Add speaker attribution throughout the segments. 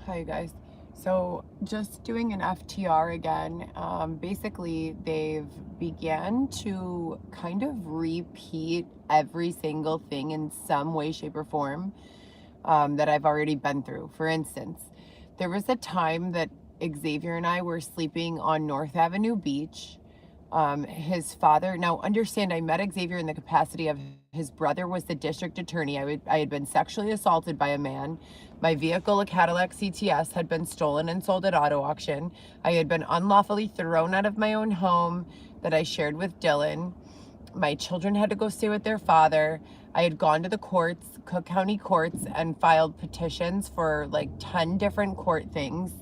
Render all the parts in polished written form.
Speaker 1: Hi, you guys. So just doing an FTR again. Basically, they've began to kind of repeat every single thing in some way, shape, or form that I've already been through. For instance, there was a time that Xavier and I were sleeping on North Avenue Beach. His father, now understand, I met Xavier in the capacity of his brother was the district attorney. I had been sexually assaulted by a man. My vehicle, a Cadillac CTS, had been stolen and sold at auto auction. I had been unlawfully thrown out of my own home that I shared with Dylan. My children had to go stay with their father. I had gone to the courts, Cook County courts, and filed petitions for like 10 different court things.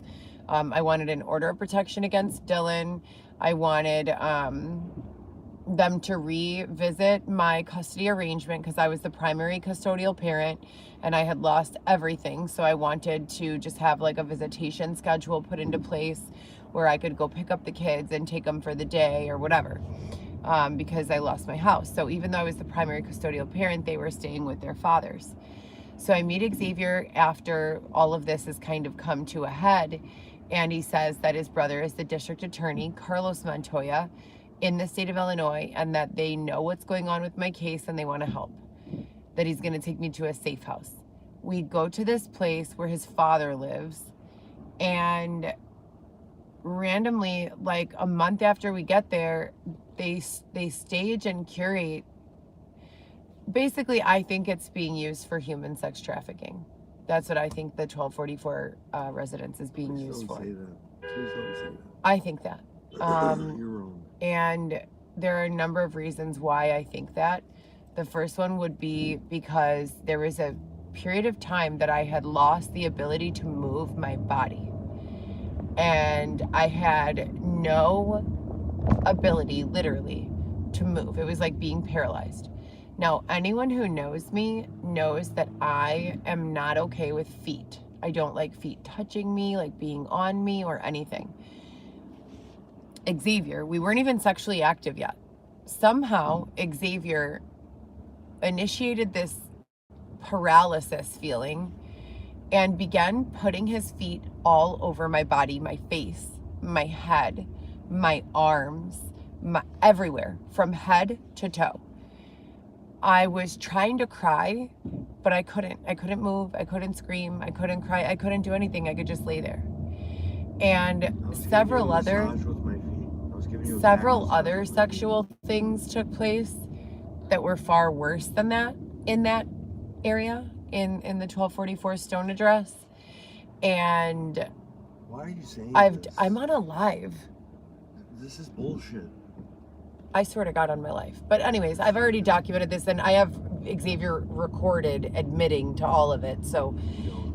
Speaker 1: I wanted an order of protection against Dylan. I wanted them to revisit my custody arrangement because I was the primary custodial parent and I had lost everything. So I wanted to just have like a visitation schedule put into place where I could go pick up the kids and take them for the day or whatever. Because I lost my house. So even though I was the primary custodial parent, they were staying with their fathers. So I meet Xavier after all of this has kind of come to a head, and he says that his brother is the district attorney, Carlos Montoya, in the state of Illinois, and that they know what's going on with my case and they want to help, that he's going to take me to a safe house. We go to this place where his father lives, and randomly, like a month after we get there, they stage and curate. Basically, I think it's being used for human sex trafficking. That's what I think the 1244 residence is being used for.
Speaker 2: Please don't say that.
Speaker 1: I think that.
Speaker 2: You're wrong.
Speaker 1: And there are a number of reasons why I think that. The first one would be because there was a period of time that I had lost the ability to move my body. And I had no ability, literally, to move. It was like being paralyzed. Now, anyone who knows me knows that I am not okay with feet. I don't like feet touching me, like being on me or anything. Xavier, we weren't even sexually active yet. Somehow, Xavier initiated this paralysis feeling and began putting his feet all over my body, my face, my head, my arms, everywhere, from head to toe. I was trying to cry, but I couldn't. I couldn't move. I couldn't scream. I couldn't cry. I couldn't do anything. I could just lay there. And several other sexual things took place that were far worse than that in that area, in the 1244 Stone address. And
Speaker 2: why are you saying this?
Speaker 1: I'm on a live.
Speaker 2: This is bullshit.
Speaker 1: I swear to God on my life. But anyways, I've already documented this, and I have Xavier recorded admitting to all of it. So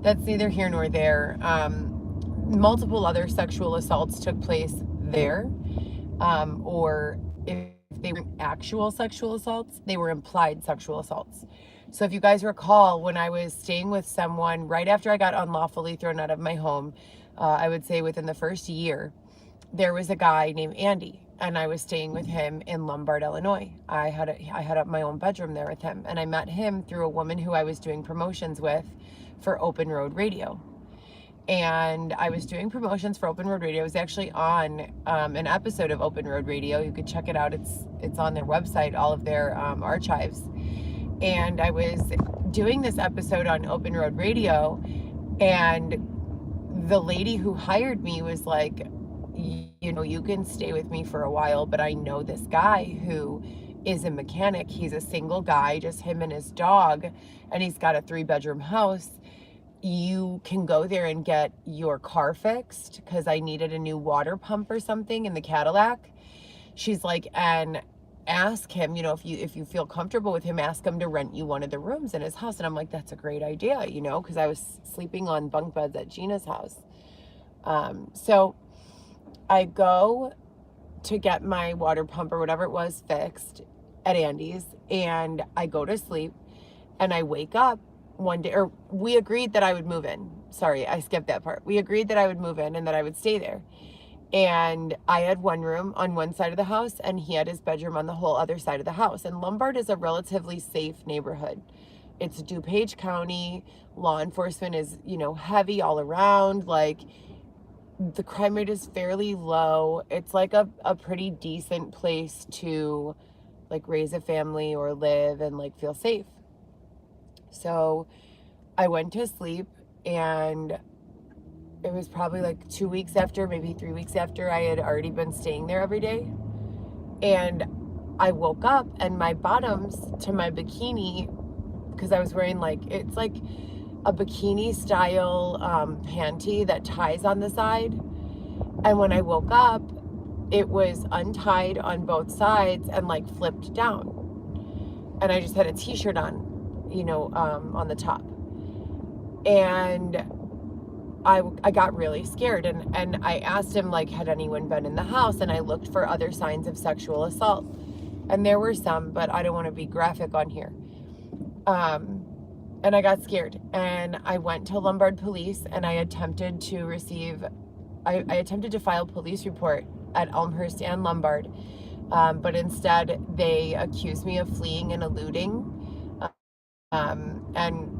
Speaker 1: that's neither here nor there. Multiple other sexual assaults took place there. Or if they weren't actual sexual assaults, they were implied sexual assaults. So if you guys recall, when I was staying with someone right after I got unlawfully thrown out of my home, I would say within the first year, there was a guy named Andy, and I was staying with him in Lombard, Illinois. I had my own bedroom there with him, and I met him through a woman who I was doing promotions with for Open Road Radio. And I was doing promotions for Open Road Radio. I was actually on an episode of Open Road Radio. You could check it out. It's on their website, all of their archives. And I was doing this episode on Open Road Radio, and the lady who hired me was like, you know, you can stay with me for a while, but I know this guy who is a mechanic. He's a single guy, just him and his dog, and he's got a 3-bedroom house. You can go there and get your car fixed, because I needed a new water pump or something in the Cadillac. She's like, and ask him, you know, if you feel comfortable with him, ask him to rent you one of the rooms in his house. And I'm like, that's a great idea, you know, because I was sleeping on bunk beds at Gina's house. So I go to get my water pump or whatever it was fixed at Andy's, and I go to sleep, and I wake up one day, or we agreed that I would move in. Sorry, I skipped that part. We agreed that I would move in and that I would stay there. And I had one room on one side of the house, and he had his bedroom on the whole other side of the house. And Lombard is a relatively safe neighborhood. It's DuPage County. law enforcement is, heavy all around. Like, the crime rate is fairly low. It's like a pretty decent place to like raise a family or live and like feel safe. So I went to sleep, and it was probably like 2 weeks after, maybe 3 weeks after I had already been staying there every day. And I woke up, and my bottoms to my bikini, because I was wearing it's like a bikini style panty that ties on the side. And when I woke up, it was untied on both sides and like flipped down. And I just had a t-shirt on, on the top. And I got really scared, and I asked him, like, had anyone been in the house? And I looked for other signs of sexual assault. And there were some, but I don't want to be graphic on here. And I got scared, and I went to Lombard Police, and I attempted to file a police report at Elmhurst and Lombard, but instead they accused me of fleeing and eluding, and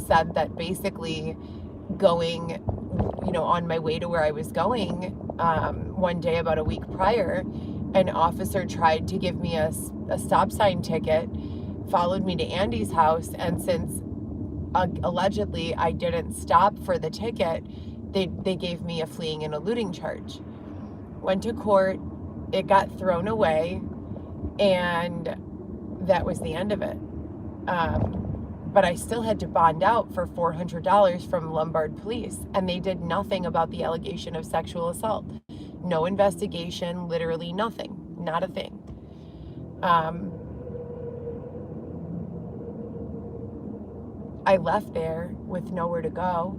Speaker 1: said that basically going, on my way to where I was going, one day about a week prior, an officer tried to give me a stop sign ticket, followed me to Andy's house, and since allegedly I didn't stop for the ticket, they gave me a fleeing and eluding charge. Went to court, it got thrown away, and that was the end of it. But I still had to bond out for $400 from Lombard Police, and they did nothing about the allegation of sexual assault. No investigation, literally nothing, not a thing. I left there with nowhere to go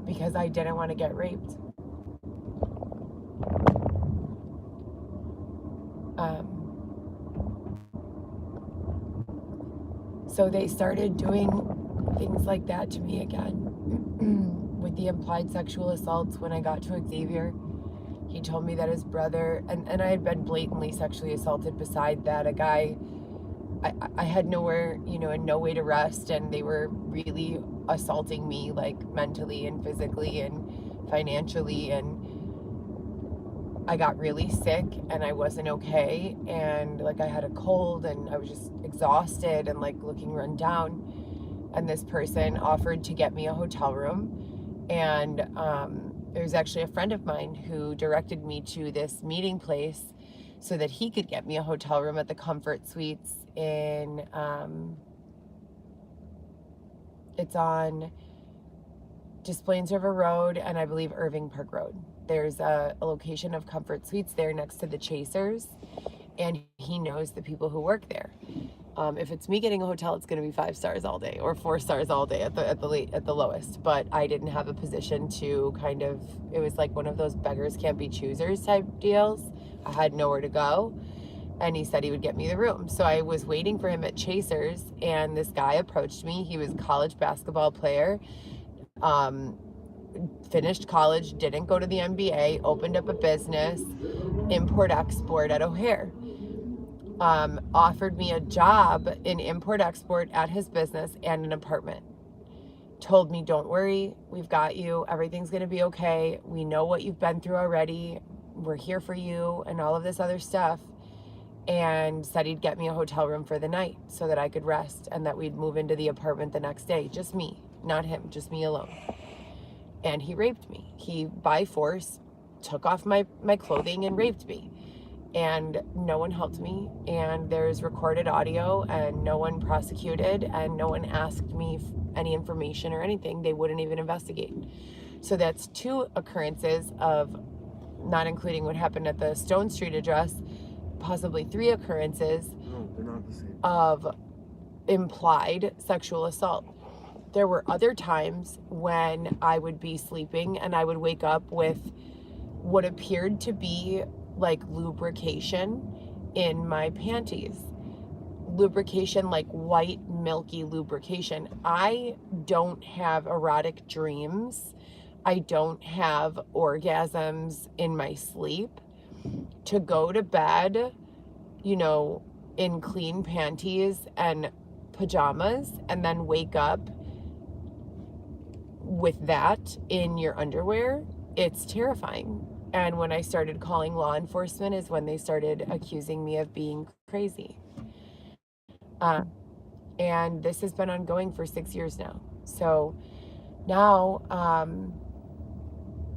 Speaker 1: because I didn't want to get raped. So they started doing things like that to me again with the implied sexual assaults. When I got to Xavier, he told me that his brother, and I had been blatantly sexually assaulted beside that, a guy, I had nowhere, and no way to rest, and they were really assaulting me, like mentally and physically and financially, and I got really sick, and I wasn't okay, and like I had a cold, and I was just exhausted and like looking run down. And this person offered to get me a hotel room, and there was actually a friend of mine who directed me to this meeting place so that he could get me a hotel room at the Comfort Suites in it's on Des Plaines River Road and I believe Irving Park Road. There's a location of Comfort Suites there next to the Chasers, and he knows the people who work there. If it's me getting a hotel, it's going to be 5 stars all day or 4 stars all day at the lowest. But I didn't have a position to it was like one of those beggars can't be choosers type deals. I had nowhere to go, and he said he would get me the room. So I was waiting for him at Chasers, and this guy approached me. He was a college basketball player. Finished college, didn't go to the NBA, opened up a business, import-export at O'Hare. Offered me a job in import-export at his business and an apartment. Told me, don't worry, we've got you, everything's gonna be okay, we know what you've been through already, we're here for you, and all of this other stuff. And said he'd get me a hotel room for the night so that I could rest, and that we'd move into the apartment the next day. Just me, not him, just me alone. And he raped me. He, by force, took off my clothing and raped me. And no one helped me. And there's recorded audio, and no one prosecuted, and no one asked me any information or anything. They wouldn't even investigate. So that's 2 occurrences of, not including what happened at the Stone Street address, possibly 3 occurrences of implied sexual assault. There were other times when I would be sleeping and I would wake up with what appeared to be like lubrication in my panties. Lubrication, like white, milky lubrication. I don't have erotic dreams. I don't have orgasms in my sleep. To go to bed, in clean panties and pajamas and then wake up with that in your underwear, it's terrifying. And when I started calling law enforcement is when they started accusing me of being crazy. And this has been ongoing for 6 years now. So now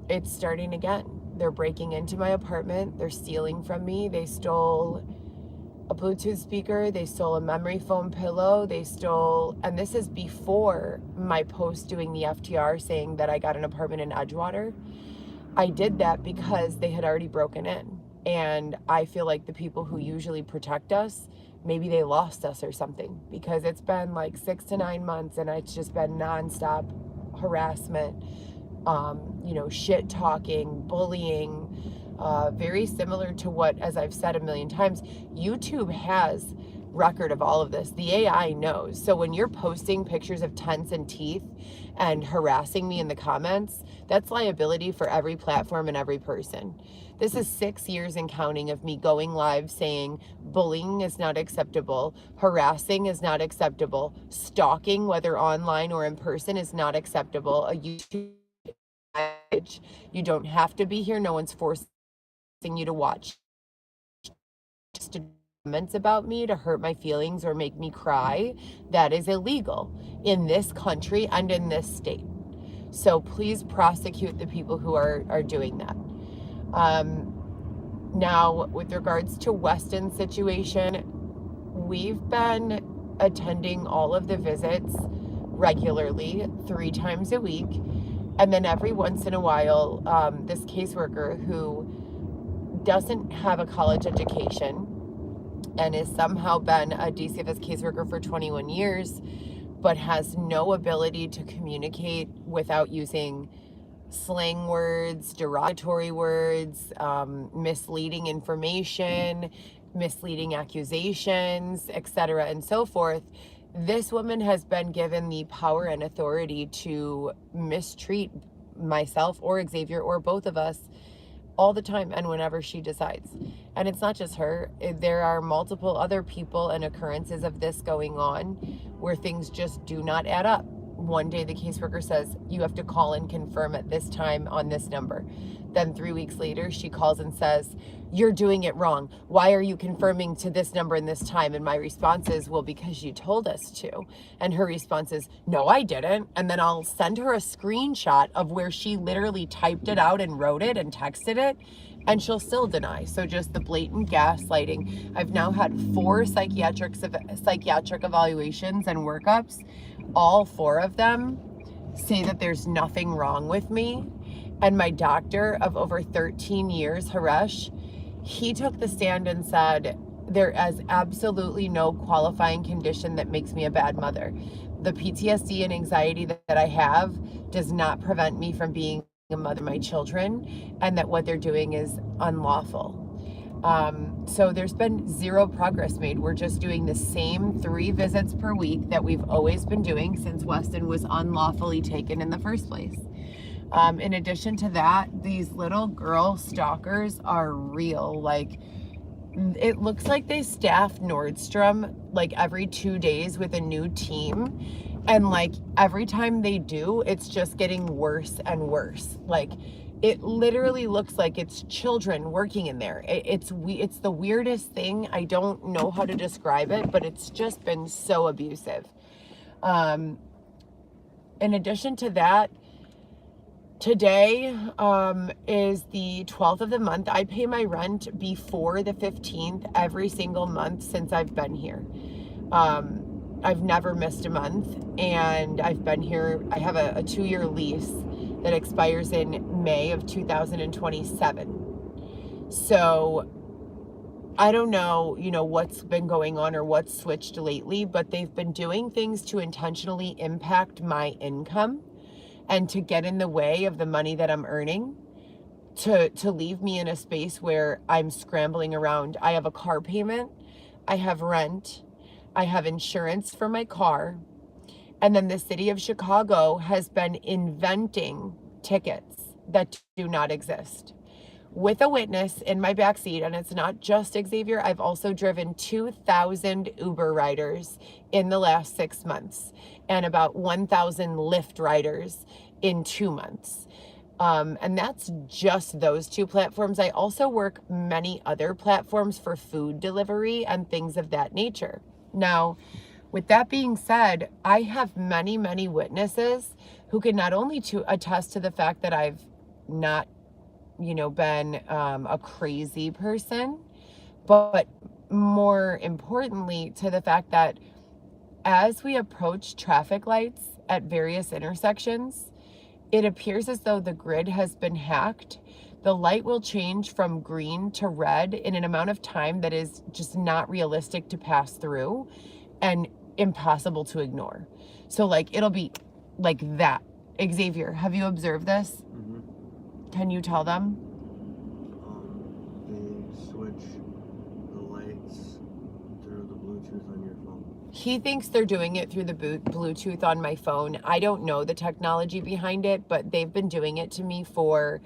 Speaker 1: it's starting again. They're breaking into my apartment. They're stealing from me. They stole a Bluetooth speaker. They stole a memory foam pillow. They stole, and this is before my post doing the FTR saying that I got an apartment in Edgewater. I did that because they had already broken in. And I feel like the people who usually protect us, maybe they lost us or something, because it's been like 6 to 9 months and it's just been nonstop harassment, shit talking, bullying, very similar to what, as I've said a million times, YouTube has record of all of this. The AI knows. So when you're posting pictures of tents and teeth and harassing me in the comments, that's liability for every platform and every person. This is 6 years and counting of me going live saying bullying is not acceptable, harassing is not acceptable, stalking, whether online or in person, is not acceptable. A YouTube, you don't have to be here. No one's forcing you to watch. Just comments about me to hurt my feelings or make me cry, that is illegal in this country and in this state. So please prosecute the people who are doing that. Now, with regards to Weston's situation, we've been attending all of the visits regularly 3 times a week. And then every once in a while, this caseworker who doesn't have a college education and has somehow been a DCFS caseworker for 21 years, but has no ability to communicate without using slang words, derogatory words, misleading information, misleading accusations, etc., and so forth. This woman has been given the power and authority to mistreat myself or Xavier or both of us all the time and whenever she decides. And it's not just her. There are multiple other people and occurrences of this going on where things just do not add up. One day the caseworker says, you have to call and confirm at this time on this number. Then 3 weeks later, she calls and says, you're doing it wrong. Why are you confirming to this number and this time? And my response is, well, because you told us to. And her response is, no, I didn't. And then I'll send her a screenshot of where she literally typed it out and wrote it and texted it, and she'll still deny. So just the blatant gaslighting. I've now had 4 psychiatric evaluations and workups. All 4 of them say that there's nothing wrong with me. And my doctor of over 13 years, Haresh, he took the stand and said, there is absolutely no qualifying condition that makes me a bad mother. The PTSD and anxiety that I have does not prevent me from being a mother to my children, and that what they're doing is unlawful. So there's been 0 progress made. We're just doing the same 3 visits per week that we've always been doing since Weston was unlawfully taken in the first place. In addition to that, these little girl stalkers are real. Like, it looks like they staff Nordstrom like every 2 days with a new team. And like every time they do, it's just getting worse and worse. Like, it literally looks like it's children working in there. It's the weirdest thing. I don't know how to describe it, but it's just been so abusive. In addition to that, today is the 12th of the month. I pay my rent before the 15th every single month since I've been here. I've never missed a month, and I've been here. I have a 2-year lease that expires in May of 2027. So I don't know, what's been going on or what's switched lately, but they've been doing things to intentionally impact my income and to get in the way of the money that I'm earning, to leave me in a space where I'm scrambling around. I have a car payment, I have rent, I have insurance for my car, and then the city of Chicago has been inventing tickets that do not exist. with a witness in my backseat. And it's not just Xavier. I've also driven 2,000 Uber riders in the last 6 months and about 1,000 Lyft riders in 2 months. And that's just those two platforms. I also work many other platforms for food delivery and things of that nature. Now, with that being said, I have many, many witnesses who can not only to attest to the fact that I've not, been a crazy person, but more importantly, to the fact that as we approach traffic lights at various intersections, it appears as though the grid has been hacked. The light will change from green to red in an amount of time that is just not realistic to pass through and impossible to ignore. So like it'll be like that. Xavier, have you observed this?
Speaker 2: Mm-hmm.
Speaker 1: Can you tell them?
Speaker 2: They switch the lights through the Bluetooth on your phone.
Speaker 1: He thinks they're doing it through the Bluetooth on my phone. I don't know the technology behind it, but they've been doing it to me for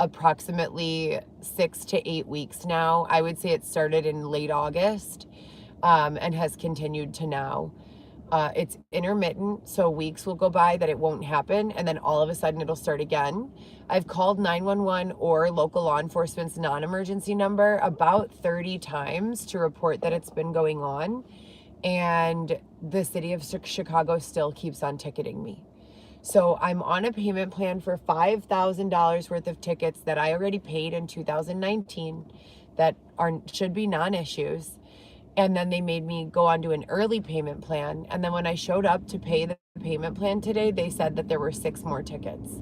Speaker 1: approximately 6 to 8 weeks now. I would say it started in late August and has continued to now. It's intermittent, so weeks will go by that it won't happen, and then all of a sudden it'll start again. I've called 911 or local law enforcement's non-emergency number about 30 times to report that it's been going on, and the city of Chicago still keeps on ticketing me. So I'm on a payment plan for $5,000 worth of tickets that I already paid in 2019 that should be non-issues. And then they made me go onto an early payment plan. And then when I showed up to pay the payment plan today, they said that there were 6 more tickets,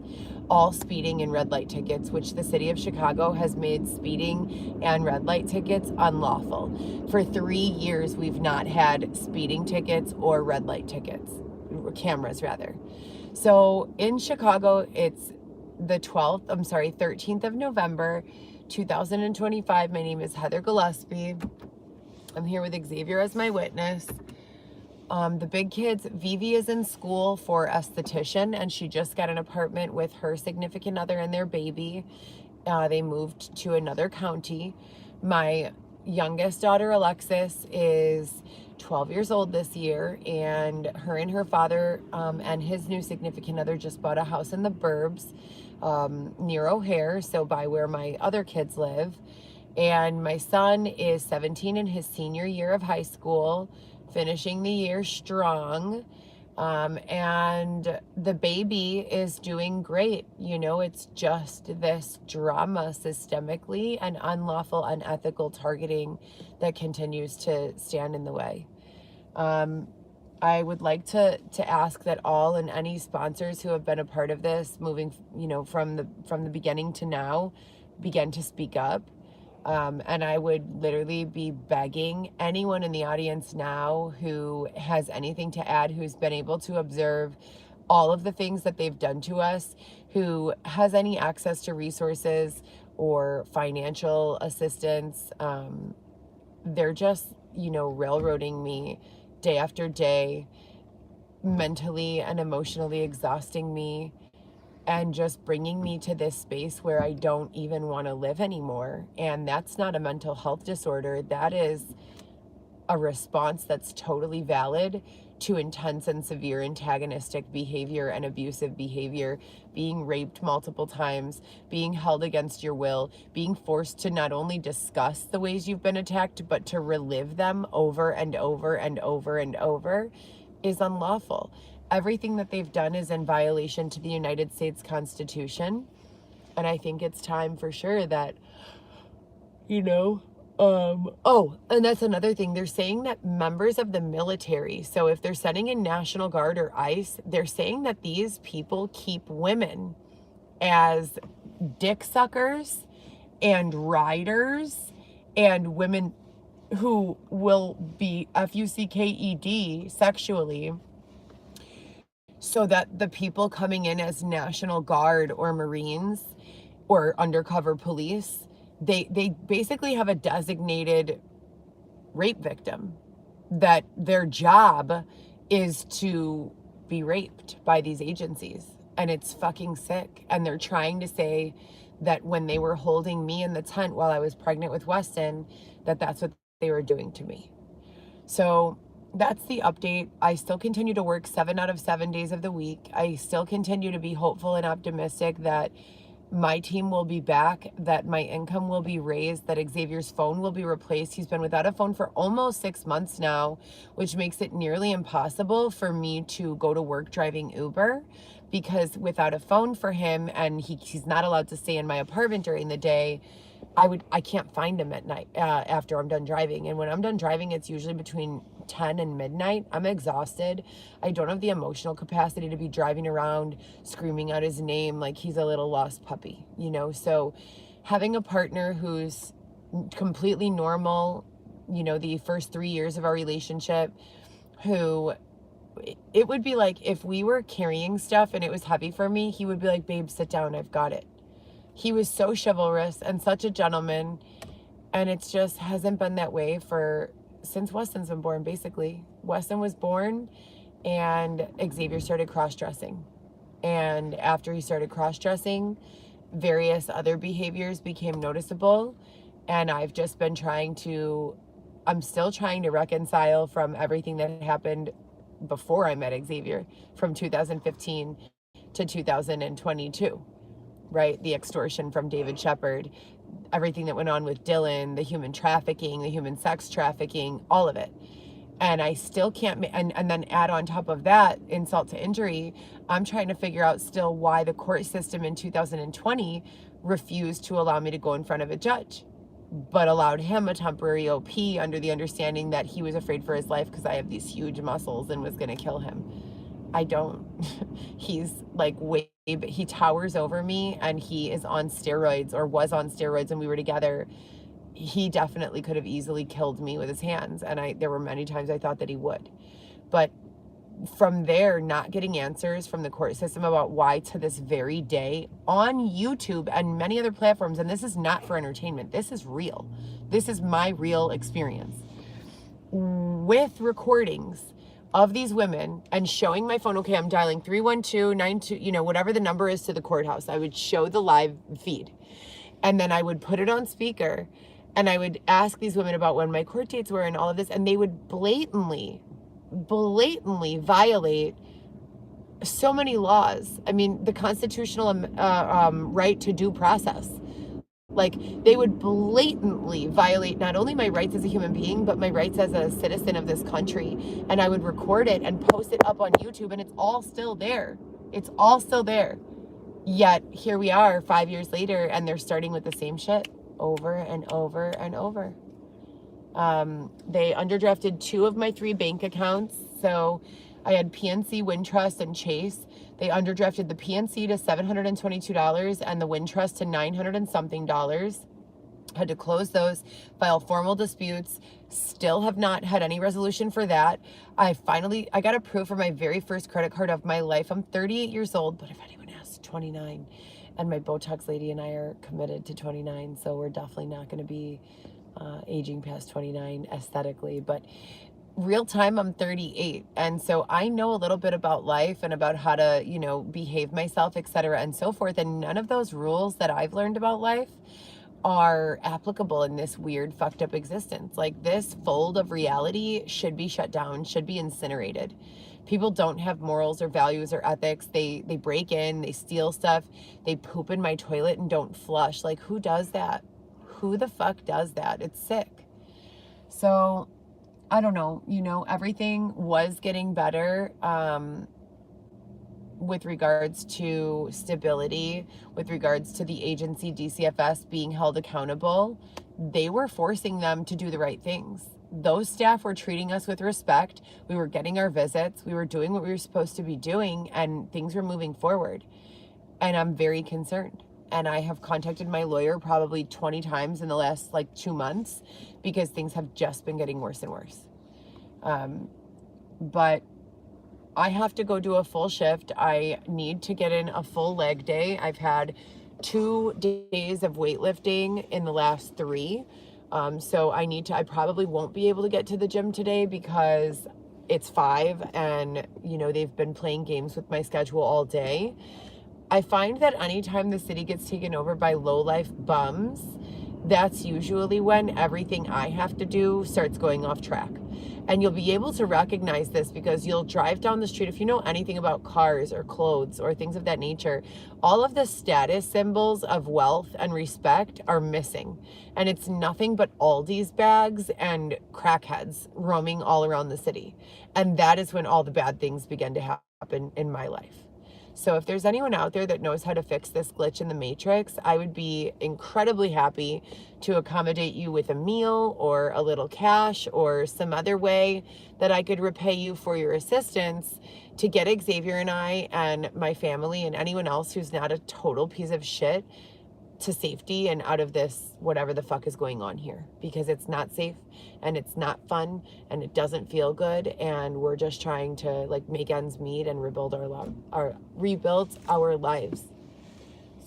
Speaker 1: all speeding and red light tickets, which the city of Chicago has made speeding and red light tickets unlawful. For 3 years, we've not had speeding tickets or red light tickets, cameras rather. So in Chicago, it's the 13th of November, 2025. My name is Heather Gillespie. I'm here with Xavier as my witness. The big kids, Vivi is in school for esthetician, and she just got an apartment with her significant other and their baby. They moved to another county. My youngest daughter, Alexis, is 12 years old this year, and her father and his new significant other just bought a house in the burbs near O'Hare, so by where my other kids live. And my son is 17 in his senior year of high school, finishing the year strong. And the baby is doing great. It's just this drama systemically and unlawful, unethical targeting that continues to stand in the way. I would like to ask that all and any sponsors who have been a part of this moving, from the beginning to now, begin to speak up. And I would literally be begging anyone in the audience now who has anything to add, who's been able to observe all of the things that they've done to us, who has any access to resources or financial assistance. They're just, railroading me day after day, mentally and emotionally exhausting me, and just bringing me to this space where I don't even want to live anymore. And that's not a mental health disorder. That is a response that's totally valid to intense and severe antagonistic behavior and abusive behavior, being raped multiple times, being held against your will, being forced to not only discuss the ways you've been attacked, but to relive them over and over and over and over is unlawful. Everything that they've done is in violation to the United States Constitution. And I think it's time for sure that, and that's another thing. They're saying that members of the military, so if they're sending in National Guard or ICE, they're saying that these people keep women as dick suckers and riders and women who will be FUCKED sexually, so that the people coming in as National Guard or Marines or undercover police, they basically have a designated rape victim that their job is to be raped by these agencies. And it's fucking sick. And they're trying to say that when they were holding me in the tent while I was pregnant with Weston, that's what they were doing to me. So that's the update. I still continue to work 7 out of 7 days of the week. I still continue to be hopeful and optimistic that my team will be back, that my income will be raised, that Xavier's phone will be replaced. He's been without a phone for almost 6 months now, which makes it nearly impossible for me to go to work driving Uber, because without a phone for him, and he's not allowed to stay in my apartment during the day, I can't find him at night after I'm done driving. And when I'm done driving, it's usually between 10 and midnight. I'm exhausted. I don't have the emotional capacity to be driving around screaming out his name like he's a little lost puppy, you know? So having a partner who's completely normal, you know, the first 3 years of our relationship, who it would be like if we were carrying stuff and it was heavy for me, he would be like, babe, sit down, I've got it. He was so chivalrous and such a gentleman, and it's just hasn't been that way since Weston's been born, basically. Weston was born and Xavier started cross-dressing. And after he started cross-dressing, various other behaviors became noticeable. And I'm still trying to reconcile from everything that happened before I met Xavier, from 2015 to 2022. Right? The extortion from David Shepard, everything that went on with Dylan, the human trafficking, the human sex trafficking, all of it. And I still can't, and then add on top of that, insult to injury, I'm trying to figure out still why the court system in 2020 refused to allow me to go in front of a judge, but allowed him a temporary OP under the understanding that he was afraid for his life because I have these huge muscles and was going to kill him. I don't. He's like he towers over me, and he is on steroids, or was on steroids when we were together. He definitely could have easily killed me with his hands, and there were many times I thought that he would. But from there, not getting answers from the court system about why to this very day on YouTube and many other platforms, and this is not for entertainment, this is real. This is my real experience. With recordings of these women and showing my phone, okay, I'm dialing 31292, you know, whatever the number is to the courthouse. I would show the live feed, and then I would put it on speaker, and I would ask these women about when my court dates were and all of this, and they would blatantly violate so many laws. I mean, the constitutional right to due process. Like, they would blatantly violate not only my rights as a human being, but my rights as a citizen of this country. And I would record it and post it up on YouTube, and it's all still there. It's all still there. Yet here we are 5 years later, and they're starting with the same shit over and over and over. They underdrafted 2 of my 3 bank accounts. So I had PNC, Wintrust, and Chase. They underdrafted the PNC to $722 and the Wintrust to $900 and something. Had to close those, file formal disputes. Still have not had any resolution for that. I got approved for my very first credit card of my life. I'm 38 years old, but if anyone asks, 29. And my Botox lady and I are committed to 29, so we're definitely not going to be aging past 29 aesthetically. But real time, I'm 38, and so I know a little bit about life and about how to, you know, behave myself, etc., and so forth. And none of those rules that I've learned about life are applicable in this weird, fucked up existence. Like, this fold of reality should be shut down, should be incinerated. People don't have morals or values or ethics. They break in, they steal stuff, they poop in my toilet and don't flush. Like, who does that? Who the fuck does that? It's sick. So I don't know, you know, everything was getting better with regards to stability, with regards to the agency DCFS being held accountable. They were forcing them to do the right things. Those staff were treating us with respect. We were getting our visits. We were doing what we were supposed to be doing, and things were moving forward. And I'm very concerned. And I have contacted my lawyer probably 20 times in the last 2 months, because things have just been getting worse and worse. But I have to go do a full shift. I need to get in a full leg day. I've had 2 days of weightlifting in the last 3. So I probably won't be able to get to the gym today because it's 5 and, you know, they've been playing games with my schedule all day. I find that anytime the city gets taken over by low-life bums, that's usually when everything I have to do starts going off track. And you'll be able to recognize this because you'll drive down the street. If you know anything about cars or clothes or things of that nature, all of the status symbols of wealth and respect are missing. And it's nothing but Aldi's bags and crackheads roaming all around the city. And that is when all the bad things begin to happen in my life. So if there's anyone out there that knows how to fix this glitch in the matrix, I would be incredibly happy to accommodate you with a meal or a little cash or some other way that I could repay you for your assistance to get Xavier and I and my family and anyone else who's not a total piece of shit to safety and out of this whatever the fuck is going on here, because it's not safe and it's not fun and it doesn't feel good, and we're just trying to like make ends meet and rebuild our lives.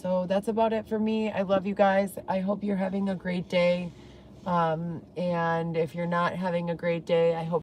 Speaker 1: So that's about it for me. I love you guys. I hope you're having a great day, and if you're not having a great day, I hope